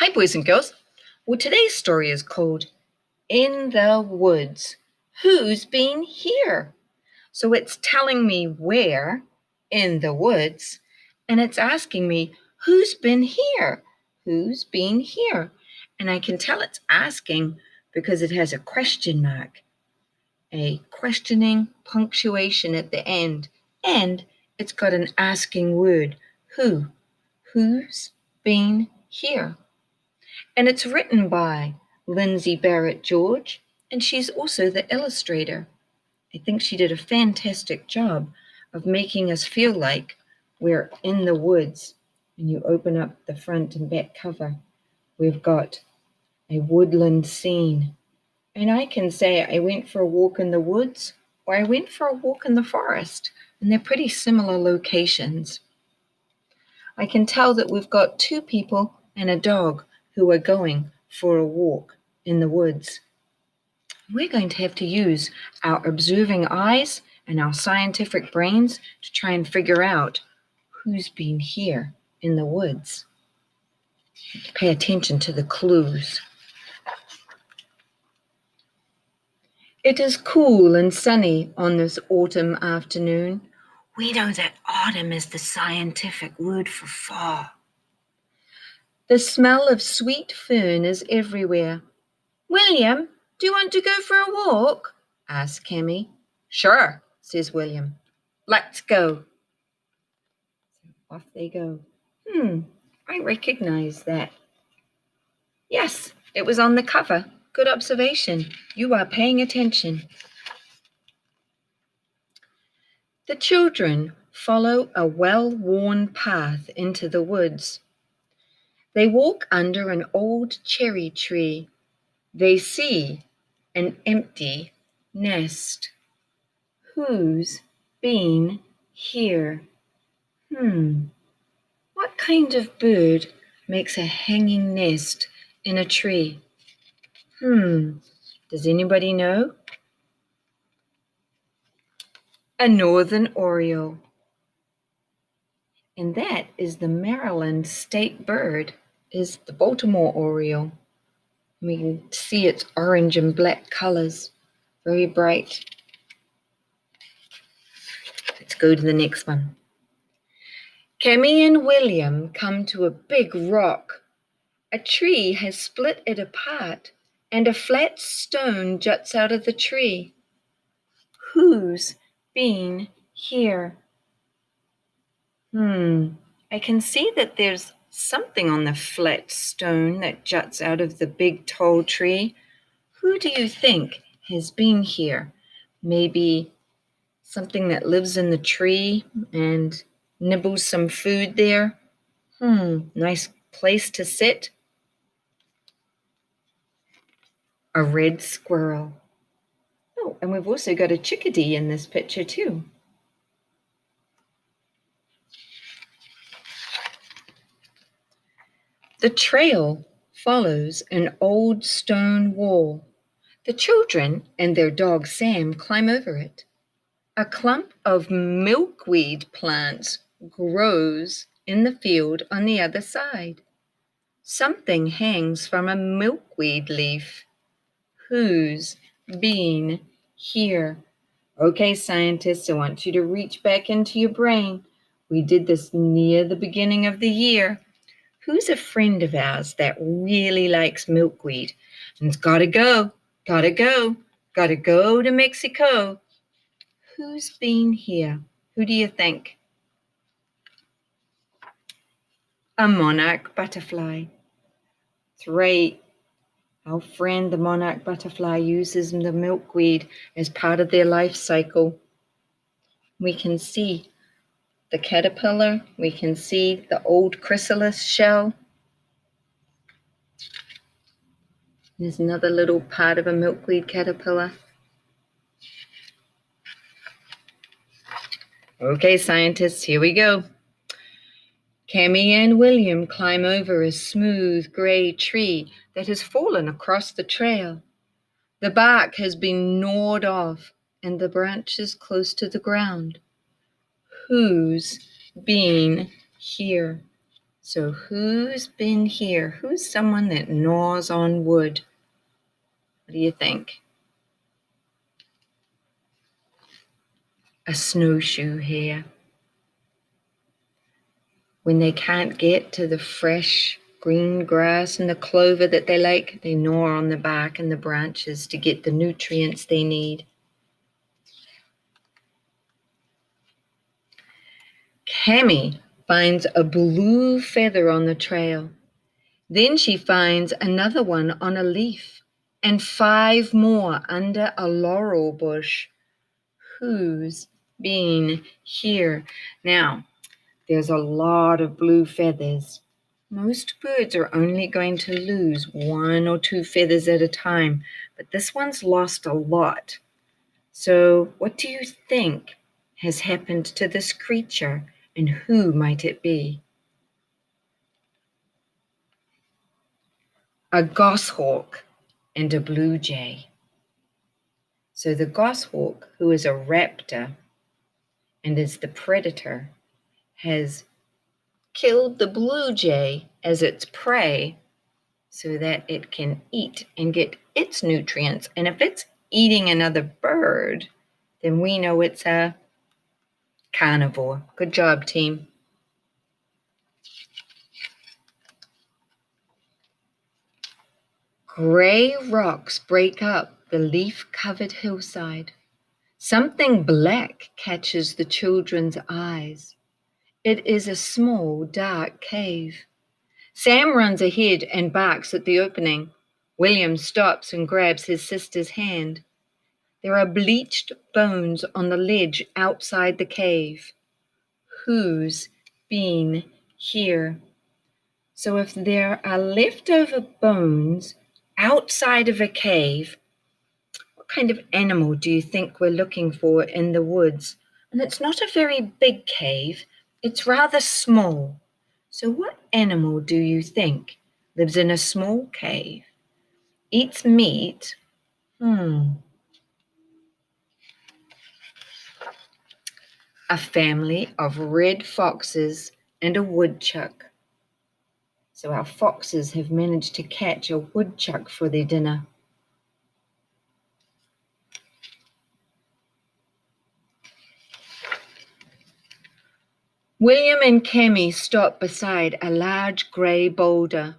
Hi, boys and girls. Well, today's story is called In the Woods. Who's been here? So it's telling me where in the woods, and it's asking me who's been here? Who's been here? And I can tell it's asking because it has a question mark, a questioning punctuation at the end, and it's got an asking word, who? Who's been here? And it's written by Lindsay Barrett George, and she's also the illustrator. I think she did a fantastic job of making us feel like we're in the woods. When you open up the front and back cover, we've got a woodland scene. And I can say I went for a walk in the woods or I went for a walk in the forest, and they're pretty similar locations. I can tell that we've got two people and a dog who are going for a walk in the woods. We're going to have to use our observing eyes and our scientific brains to try and figure out who's been here in the woods. Pay attention to the clues. It is cool and sunny on this autumn afternoon. We know that autumn is the scientific word for fall. The smell of sweet fern is everywhere. William, do you want to go for a walk? Asked Cammy. Sure, says William. Let's go. So off they go. I recognize that. Yes, it was on the cover. Good observation. You are paying attention. The children follow a well-worn path into the woods. They walk under an old cherry tree. They see an empty nest. Who's been here? What kind of bird makes a hanging nest in a tree? Does anybody know? A northern oriole. And that is the Maryland state bird, is the Baltimore oriole. We can see its orange and black colors, very bright. Let's go to the next one. Cammy and William come to a big rock. A tree has split it apart, and a flat stone juts out of the tree. Who's been here? I can see that there's something on the flat stone that juts out of the big tall tree. Who do you think has been here? Maybe something that lives in the tree and nibbles some food there. Nice place to sit. A red squirrel. Oh, and we've also got a chickadee in this picture too. The trail follows an old stone wall. The children and their dog Sam climb over it. A clump of milkweed plants grows in the field on the other side. Something hangs from a milkweed leaf. Who's been here? Okay, scientists, I want you to reach back into your brain. We did this near the beginning of the year. Who's a friend of ours that really likes milkweed and's gotta go to Mexico? Who's been here? Who do you think? A monarch butterfly. That's right. Our friend, the monarch butterfly, uses the milkweed as part of their life cycle. We can see the caterpillar. We can see the old chrysalis shell. There's another little part of a milkweed caterpillar. Okay, scientists, here we go. Cammy and William climb over a smooth gray tree that has fallen across the trail. The bark has been gnawed off and the branches close to the ground. Who's been here? So who's been here? Who's someone that gnaws on wood? What do you think? A snowshoe hare. When they can't get to the fresh green grass and the clover that they like, they gnaw on the bark and the branches to get the nutrients they need. Cammy finds a blue feather on the trail. Then she finds another one on a leaf and 5 more under a laurel bush. Who's been here? Now, there's a lot of blue feathers. Most birds are only going to lose 1 or 2 feathers at a time, but this one's lost a lot. So, what do you think has happened to this creature, and who might it be? A goshawk and a blue jay. So the goshawk, who is a raptor and is the predator, has killed the blue jay as its prey so that it can eat and get its nutrients. And if it's eating another bird, then we know it's a carnivore. Good job, team. Gray rocks break up the leaf-covered hillside. Something black catches the children's eyes. It is a small, dark cave. Sam runs ahead and barks at the opening. William stops and grabs his sister's hand. There are bleached bones on the ledge outside the cave. Who's been here? So if there are leftover bones outside of a cave, what kind of animal do you think we're looking for in the woods? And it's not a very big cave, it's rather small. So what animal do you think lives in a small cave, eats meat? A family of red foxes and a woodchuck. So our foxes have managed to catch a woodchuck for their dinner. William and Cammy stop beside a large grey boulder.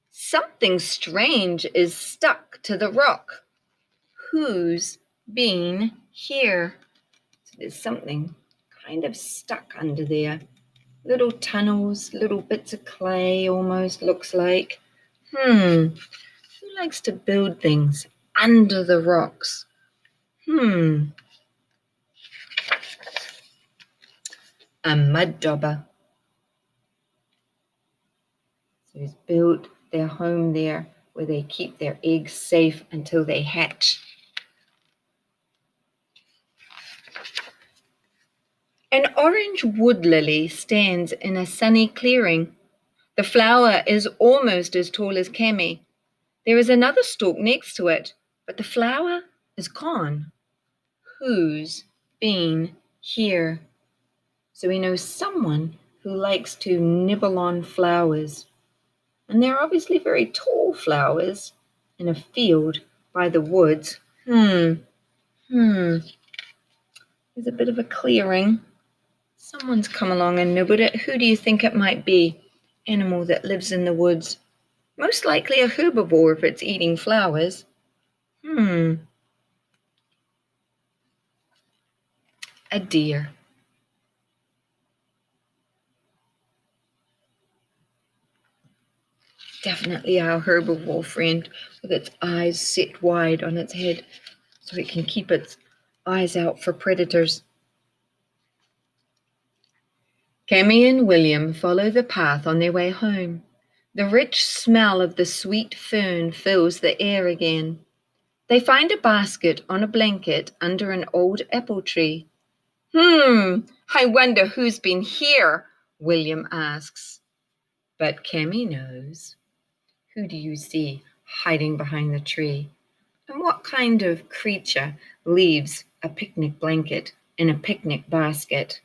Something strange is stuck to the rock. Who's been here? So there's something kind of stuck under there. Little tunnels, little bits of clay almost looks like. Who likes to build things under the rocks? A mud dauber. So he's built their home there where they keep their eggs safe until they hatch. An orange wood lily stands in a sunny clearing. The flower is almost as tall as Cammy. There is another stalk next to it, but the flower is gone. Who's been here? So we know someone who likes to nibble on flowers. And they're obviously very tall flowers in a field by the woods. There's a bit of a clearing. Someone's come along and nibbled it. Who do you think it might be? Animal that lives in the woods. Most likely a herbivore if it's eating flowers. A deer. Definitely our herbivore friend with its eyes set wide on its head so it can keep its eyes out for predators. Cammy and William follow the path on their way home. The rich smell of the sweet fern fills the air again. They find a basket on a blanket under an old apple tree. I wonder who's been here, William asks. But Cammy knows. Who do you see hiding behind the tree? And what kind of creature leaves a picnic blanket in a picnic basket?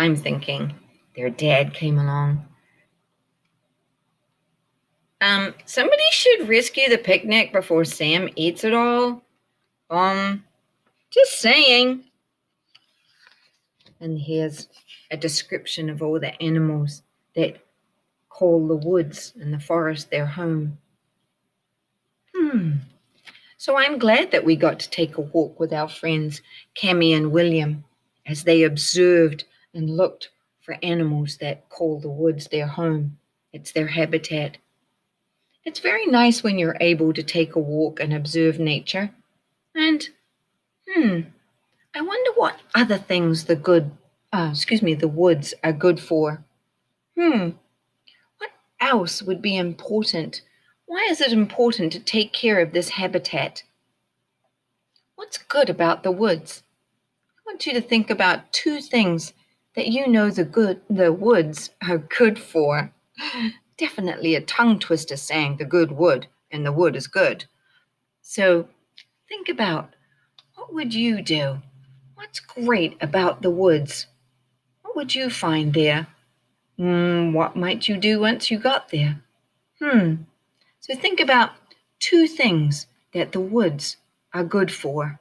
I'm thinking their dad came along. Somebody should rescue the picnic before Sam eats it all. Just saying. And here's a description of all the animals that call the woods and the forest their home. So I'm glad that we got to take a walk with our friends Cammy and William as they observed and looked for animals that call the woods their home. It's their habitat. It's very nice when you're able to take a walk and observe nature. And I wonder what other things the woods are good for. What else would be important? Why is it important to take care of this habitat? What's good about the woods? I want you to think about 2 things that you know the woods are good for. Definitely a tongue twister saying the good wood and the wood is good. So think about, what would you do? What's great about the woods? What would you find there? What might you do once you got there? So think about 2 things that the woods are good for.